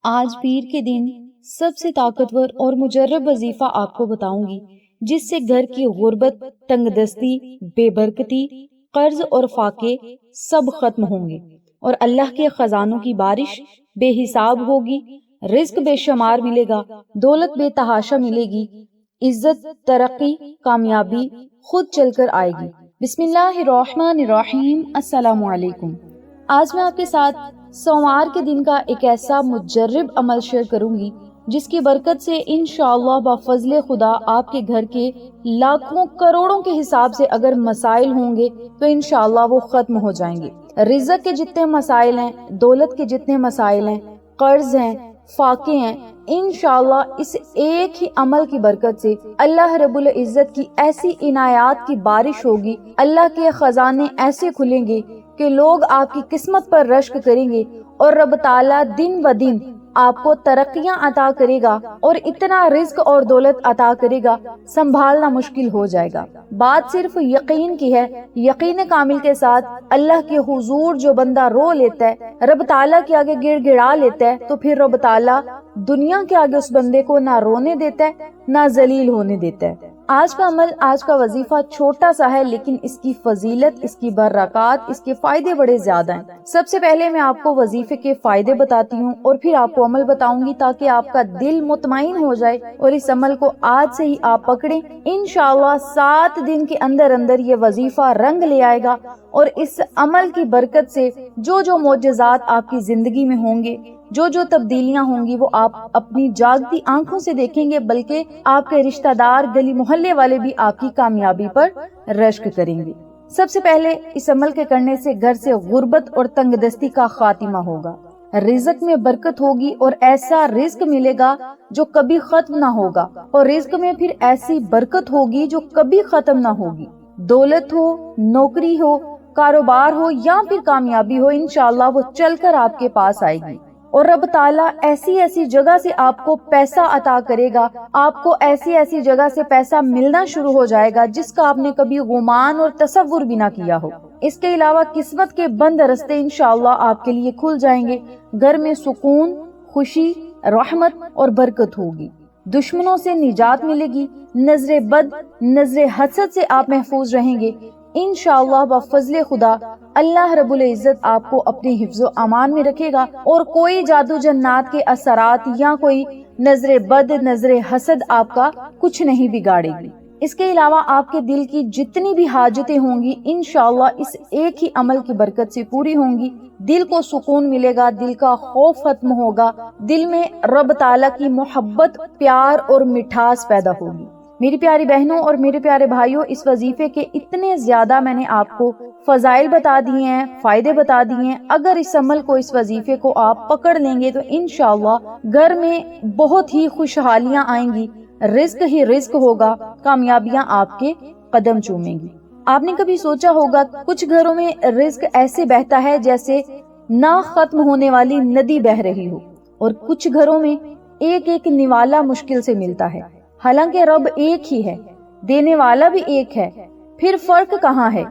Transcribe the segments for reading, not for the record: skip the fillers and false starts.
آج پیر کے دن سب سے طاقتور اور مجرب وظیفہ آپ کو بتاؤں گی، جس سے گھر کی غربت، تنگ دستی، بے برکتی، قرض اور فاقے سب ختم ہوں گے اور اللہ کے خزانوں کی بارش بے حساب ہوگی، رزق بے شمار ملے گا، دولت بے تحاشا ملے گی، عزت، ترقی، کامیابی خود چل کر آئے گی۔ بسم اللہ الرحمن الرحیم۔ السلام علیکم۔ آج میں آپ کے ساتھ سوموار کے دن کا ایک ایسا مجرب عمل شیئر کروں گی جس کی برکت سے انشاءاللہ بفضل خدا آپ کے گھر کے لاکھوں کروڑوں کے حساب سے اگر مسائل ہوں گے تو انشاءاللہ وہ ختم ہو جائیں گے۔ رزق کے جتنے مسائل ہیں، دولت کے جتنے مسائل ہیں، قرض ہیں، فاقے ہیں، انشاءاللہ اس ایک ہی عمل کی برکت سے اللہ رب العزت کی ایسی عنایات کی بارش ہوگی، اللہ کے خزانے ایسے کھلیں گے کہ لوگ آپ کی قسمت پر رشک کریں گے اور رب تعالیٰ دن و دن آپ کو ترقیاں عطا کرے گا اور اتنا رزق اور دولت عطا کرے گا، سنبھالنا مشکل ہو جائے گا۔ بات صرف یقین کی ہے، یقین کامل کے ساتھ اللہ کے حضور جو بندہ رو لیتا ہے، رب تعالیٰ کے آگے گڑ گڑا لیتا ہے، تو پھر رب تعالیٰ دنیا کے آگے اس بندے کو نہ رونے دیتا ہے نہ ذلیل ہونے دیتا ہے۔ آج کا عمل، آج کا وظیفہ چھوٹا سا ہے، لیکن اس کی فضیلت، اس کی برکات، اس کے فائدے بڑے زیادہ ہیں۔ سب سے پہلے میں آپ کو وظیفے کے فائدے بتاتی ہوں اور پھر آپ کو عمل بتاؤں گی تاکہ آپ کا دل مطمئن ہو جائے اور اس عمل کو آج سے ہی آپ پکڑیں۔ انشاءاللہ 7 دن کے اندر اندر یہ وظیفہ رنگ لے آئے گا اور اس عمل کی برکت سے جو معجزات آپ کی زندگی میں ہوں گے، جو تبدیلیاں ہوں گی، وہ آپ اپنی جاگتی آنکھوں سے دیکھیں گے، بلکہ آپ کے رشتہ دار، گلی محلے والے بھی آپ کی کامیابی پر رشک کریں گے۔ سب سے پہلے اس عمل کے کرنے سے گھر سے غربت اور تنگ دستی کا خاتمہ ہوگا، رزق میں برکت ہوگی اور ایسا رزق ملے گا جو کبھی ختم نہ ہوگا، اور رزق میں پھر ایسی برکت ہوگی جو کبھی ختم نہ ہوگی۔ دولت ہو، نوکری ہو، کاروبار ہو یا پھر کامیابی ہو، انشاءاللہ وہ چل کر آپ کے پاس آئے گی اور رب تعالیٰ ایسی جگہ سے آپ کو پیسہ عطا کرے گا، آپ کو ایسی جگہ سے پیسہ ملنا شروع ہو جائے گا جس کا آپ نے کبھی گمان اور تصور بھی نہ کیا ہو۔ اس کے علاوہ قسمت کے بند رستے انشاءاللہ آپ کے لیے کھل جائیں گے، گھر میں سکون، خوشی، رحمت اور برکت ہوگی، دشمنوں سے نجات ملے گی، نظر بد، نظر حسد سے آپ محفوظ رہیں گے۔ انشاءاللہ بفضل خدا اللہ رب العزت آپ کو اپنے حفظ و امان میں رکھے گا اور کوئی جادو جنات کے اثرات یا کوئی نظر بد، نظر حسد آپ کا کچھ نہیں بگاڑے گی۔ اس کے علاوہ آپ کے دل کی جتنی بھی حاجتیں ہوں گی انشاءاللہ اس ایک ہی عمل کی برکت سے پوری ہوں گی۔ دل کو سکون ملے گا، دل کا خوف ختم ہوگا، دل میں رب تعالیٰ کی محبت، پیار اور مٹھاس پیدا ہوگی۔ میری پیاری بہنوں اور میرے پیارے بھائیوں، اس وظیفے کے اتنے زیادہ میں نے آپ کو فضائل بتا دیے ہیں، فائدے بتا دیے ہیں۔ اگر اس عمل کو، اس وظیفے کو آپ پکڑ لیں گے تو انشاءاللہ گھر میں بہت ہی خوشحالیاں آئیں گی، رزق ہی رزق ہوگا، کامیابیاں آپ کے قدم چومیں گی۔ آپ نے کبھی سوچا ہوگا کچھ گھروں میں رزق ایسے بہتا ہے جیسے نہ ختم ہونے والی ندی بہہ رہی ہو، اور کچھ گھروں میں ایک نوالا مشکل سے ملتا ہے، حالانکہ رب ایک ہی ہے، دینے والا بھی ایک ہے۔ پھر فرق کہاں ہے؟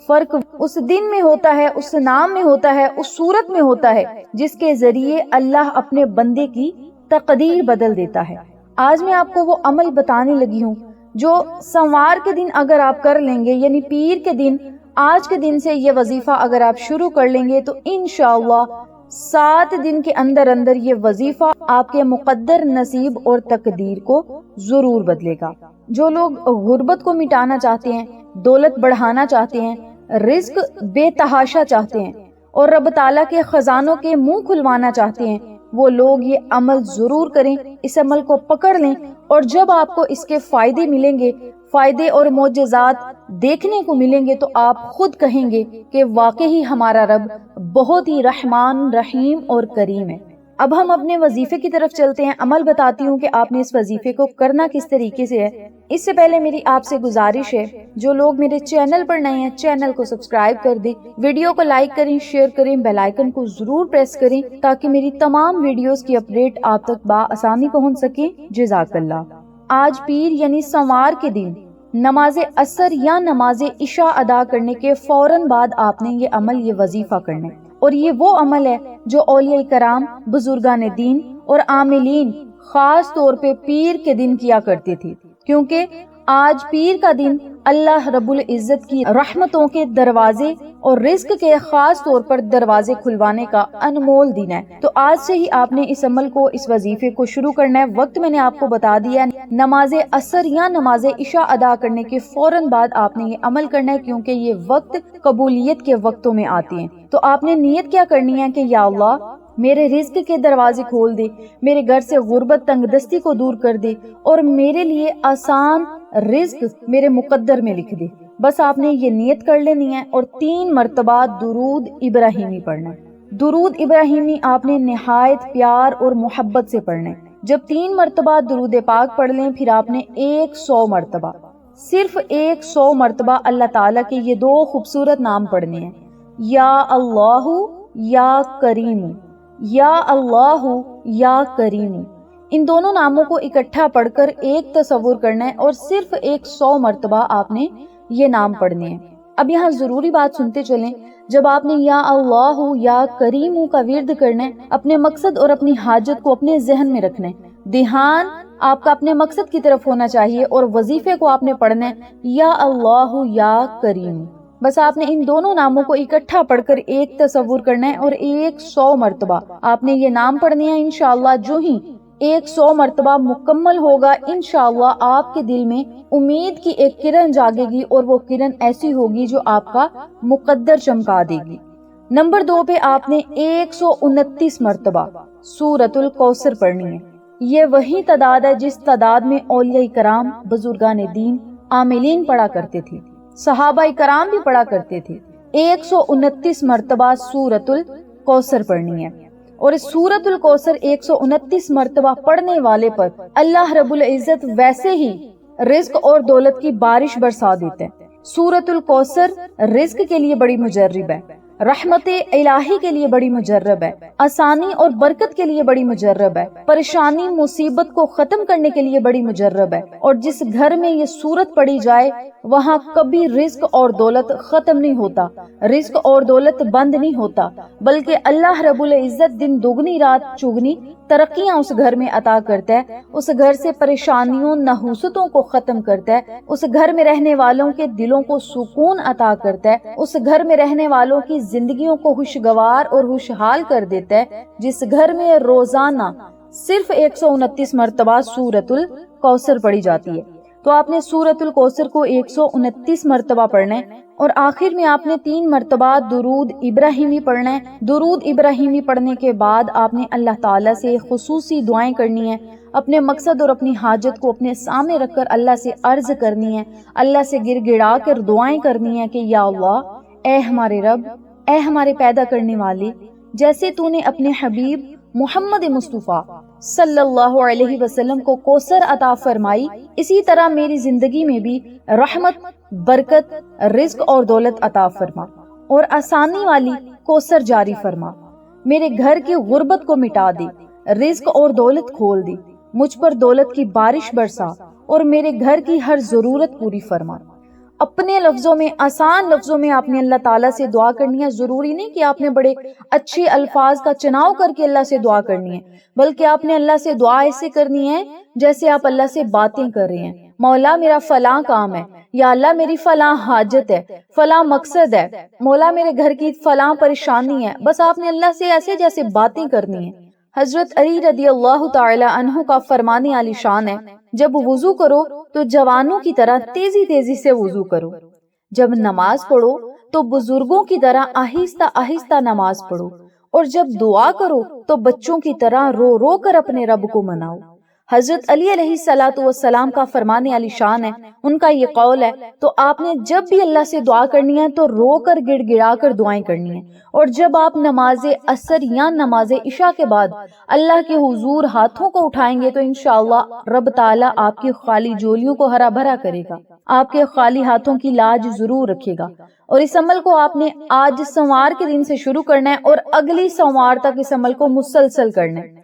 فرق اس دن میں ہوتا ہے، اس نام میں ہوتا ہے، اس صورت میں ہوتا ہے جس کے ذریعے اللہ اپنے بندے کی تقدیر بدل دیتا ہے۔ آج میں آپ کو وہ عمل بتانے لگی ہوں جو سوموار کے دن اگر آپ کر لیں گے، یعنی پیر کے دن، آج کے دن سے یہ وظیفہ اگر آپ شروع کر لیں گے تو انشاءاللہ 7 دن کے اندر اندر یہ وظیفہ آپ کے مقدر نصیب اور تقدیر کو ضرور بدلے گا۔ جو لوگ غربت کو مٹانا چاہتے ہیں، دولت بڑھانا چاہتے ہیں، رزق بے تحاشا چاہتے ہیں اور رب تعالیٰ کے خزانوں کے منہ کھلوانا چاہتے ہیں، وہ لوگ یہ عمل ضرور کریں، اس عمل کو پکڑ لیں، اور جب آپ کو اس کے فائدے ملیں گے، فائدے اور معجزات دیکھنے کو ملیں گے، تو آپ خود کہیں گے کہ واقعی ہمارا رب بہت ہی رحمان، رحیم اور کریم ہے۔ اب ہم اپنے وظیفے کی طرف چلتے ہیں۔ عمل بتاتی ہوں کہ آپ نے اس وظیفے کو کرنا کس طریقے سے ہے۔ اس سے پہلے میری آپ سے گزارش ہے، جو لوگ میرے چینل پر نئے ہیں چینل کو سبسکرائب کر دیں، ویڈیو کو لائک کریں، شیئر کریں، بیل آئیکن کو ضرور پریس کریں تاکہ میری تمام ویڈیوز کی اپڈیٹ آپ تک بآسانی پہنچ سکے۔ جزاک اللہ۔ آج پیر یعنی سوموار کے دن نماز عصر یا نماز عشاء ادا کرنے کے فوراً بعد آپ نے یہ عمل، یہ وظیفہ کرنا ہے، اور یہ وہ عمل ہے جو اولیاء کرام، بزرگان دین اور عاملین خاص طور پہ پیر کے دن کیا کرتی تھی، کیونکہ آج پیر کا دن اللہ رب العزت کی رحمتوں کے دروازے اور رزق کے خاص طور پر دروازے کھلوانے کا انمول دن ہے۔ تو آج سے ہی آپ نے اس عمل کو، اس وظیفے کو شروع کرنا ہے۔ وقت میں نے آپ کو بتا دیا ہے، نماز عصر یا نماز عشاء ادا کرنے کے فوراً بعد آپ نے یہ عمل کرنا ہے، کیونکہ یہ وقت قبولیت کے وقتوں میں آتے ہیں۔ تو آپ نے نیت کیا کرنی ہے کہ یا اللہ میرے رزق کے دروازے کھول دے، میرے گھر سے غربت تنگ دستی کو دور کر دے اور میرے لیے آسان رزق میرے مقدر میں لکھ دے۔ بس آپ نے یہ نیت کر لینی ہے اور 3 مرتبہ درود ابراہیمی پڑھنا ہے۔ درود ابراہیمی آپ نے نہایت پیار اور محبت سے پڑھنا ہے۔ جب 3 مرتبہ درود پاک پڑھ لیں، پھر آپ نے 100 مرتبہ، صرف 100 مرتبہ اللہ تعالیٰ کے یہ 2 خوبصورت نام پڑھنے ہیں، یا اللہ یا کریم، یا اللہ یا کریم۔ ان دونوں ناموں کو اکٹھا پڑھ کر ایک تصور کرنا ہے اور صرف 100 مرتبہ آپ نے یہ نام پڑھنے ہیں۔ اب یہاں ضروری بات سنتے چلیں، جب آپ نے یا اللہ یا کریم کا ورد کرنا ہے، اپنے مقصد اور اپنی حاجت کو اپنے ذہن میں رکھنا ہے، دھیان آپ کا اپنے مقصد کی طرف ہونا چاہیے اور وظیفے کو آپ نے پڑھنا ہے یا اللہ یا کریم۔ بس آپ نے ان دونوں ناموں کو اکٹھا پڑھ کر ایک تصور کرنا ہے اور 100 مرتبہ آپ نے یہ نام پڑھنے ہیں۔ انشاءاللہ جو ہی 100 مرتبہ مکمل ہوگا، انشاءاللہ آپ کے دل میں امید کی ایک کرن جاگے گی اور وہ کرن ایسی ہوگی جو آپ کا مقدر چمکا دے گی۔ نمبر 2 پہ آپ نے 129 مرتبہ سورۃ الکوثر پڑھنی ہے۔ یہ وہی تعداد ہے جس تعداد میں اولیاء کرام، بزرگان دین، عاملین پڑھا کرتے تھے، صحابہ کرام بھی پڑھا کرتے تھے۔ 129 مرتبہ سورۃ الکوثر پڑھنی ہے، اور اس سورۃ الکوثر 129 مرتبہ پڑھنے والے پر اللہ رب العزت ویسے ہی رزق اور دولت کی بارش برسا دیتے ہیں۔ سورۃ الکوثر رزق کے لیے بڑی مجرب ہے، رحمت الہی کے لیے بڑی مجرب ہے، آسانی اور برکت کے لیے بڑی مجرب ہے، پریشانی مصیبت کو ختم کرنے کے لیے بڑی مجرب ہے، اور جس گھر میں یہ سورت پڑھی جائے وہاں کبھی رزق اور دولت ختم نہیں ہوتا، رزق اور دولت بند نہیں ہوتا، بلکہ اللہ رب العزت دن دگنی رات چگنی ترقیاں اس گھر میں عطا کرتا ہے، اس گھر سے پریشانیوں نحوستوں کو ختم کرتا ہے، اس گھر میں رہنے والوں کے دلوں کو سکون عطا کرتا ہے، اس گھر میں رہنے والوں کی زندگیوں کو خوشگوار اور خوشحال کر دیتا ہے۔ جس گھر میں روزانہ صرف 129 مرتبہ سورۃ الکوثر پڑھی جاتی ہے، تو آپ نے سورۃ الکوثر کو 129 مرتبہ پڑھنا ہے، اور آخر میں آپ نے 3 مرتبہ درود ابراہیمی پڑھنا ہے۔ درود ابراہیمی پڑھنے کے بعد آپ نے اللہ تعالیٰ سے خصوصی دعائیں کرنی ہیں، اپنے مقصد اور اپنی حاجت کو اپنے سامنے رکھ کر اللہ سے عرض کرنی ہے، اللہ سے گر گڑا کر دعائیں کرنی ہیں کہ یا اللہ، اے ہمارے رب، اے ہمارے پیدا کرنے والے، جیسے تو نے اپنے حبیب محمد مصطفیٰ صلی اللہ علیہ وسلم کو کوثر عطا فرمائی، اسی طرح میری زندگی میں بھی رحمت، برکت، رزق اور دولت عطا فرما اور آسانی والی کوثر جاری فرما، میرے گھر کی غربت کو مٹا دے، رزق اور دولت کھول دے، مجھ پر دولت کی بارش برسا اور میرے گھر کی ہر ضرورت پوری فرما۔ اپنے لفظوں میں، آسان لفظوں میں آپ نے اللہ تعالیٰ سے دعا کرنی ہے۔ ضروری نہیں کہ آپ نے بڑے اچھے الفاظ کا چناؤ کر کے اللہ سے دعا کرنی ہے، بلکہ آپ نے اللہ سے دعا ایسے کرنی ہے جیسے آپ اللہ سے باتیں کر رہے ہیں۔ مولا میرا فلاں کام ہے، یا اللہ میری فلاں حاجت ہے، فلاں مقصد ہے، مولا میرے گھر کی فلاں پریشانی ہے، بس آپ نے اللہ سے ایسے جیسے باتیں کرنی ہیں۔ حضرت علی رضی اللہ تعالی عنہ کا فرمان عالی شان ہے، جب وضو کرو تو جوانوں کی طرح تیزی تیزی سے وضو کرو، جب نماز پڑھو تو بزرگوں کی طرح آہستہ آہستہ نماز پڑھو، اور جب دعا کرو تو بچوں کی طرح رو رو کر اپنے رب کو مناؤ۔ حضرت علی علیہ الصلوۃ والسلام کا فرمان علی شان ہے، ان کا یہ قول ہے، تو آپ نے جب بھی اللہ سے دعا کرنی ہے تو رو کر گڑ گڑا کر دعائیں کرنی ہیں، اور جب آپ نماز عصر یا نماز عشاء کے بعد اللہ کے حضور ہاتھوں کو اٹھائیں گے تو انشاءاللہ رب تعالیٰ آپ کی خالی جولیوں کو ہرا بھرا کرے گا، آپ کے خالی ہاتھوں کی لاج ضرور رکھے گا۔ اور اس عمل کو آپ نے آج سوموار کے دن سے شروع کرنا ہے اور اگلی سوموار تک اس عمل کو مسلسل کرنا ہے۔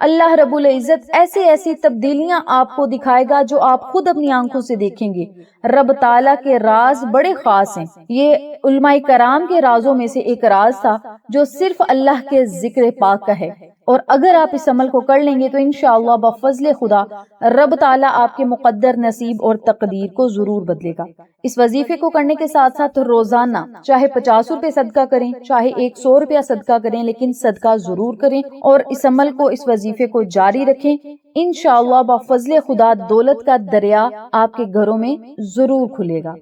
اللہ رب العزت ایسی ایسی تبدیلیاں آپ کو دکھائے گا جو آپ خود اپنی آنکھوں سے دیکھیں گے۔ رب تعالیٰ کے راز بڑے خاص ہیں۔ یہ علماء کرام کے رازوں میں سے ایک راز تھا جو صرف اللہ کے ذکر پاک کا ہے، اور اگر آپ اس عمل کو کر لیں گے تو انشاءاللہ بفضل خدا رب تعالیٰ آپ کے مقدر نصیب اور تقدیر کو ضرور بدلے گا۔ اس وظیفے کو کرنے کے ساتھ ساتھ روزانہ چاہے 50 روپے صدقہ کریں، چاہے 100 روپیہ صدقہ کریں، لیکن صدقہ ضرور کریں اور اس عمل کو، اس وظیفے کو جاری رکھیں۔ انشاءاللہ بفضل خدا دولت کا دریا آپ کے گھروں میں ضرور کھلے گا۔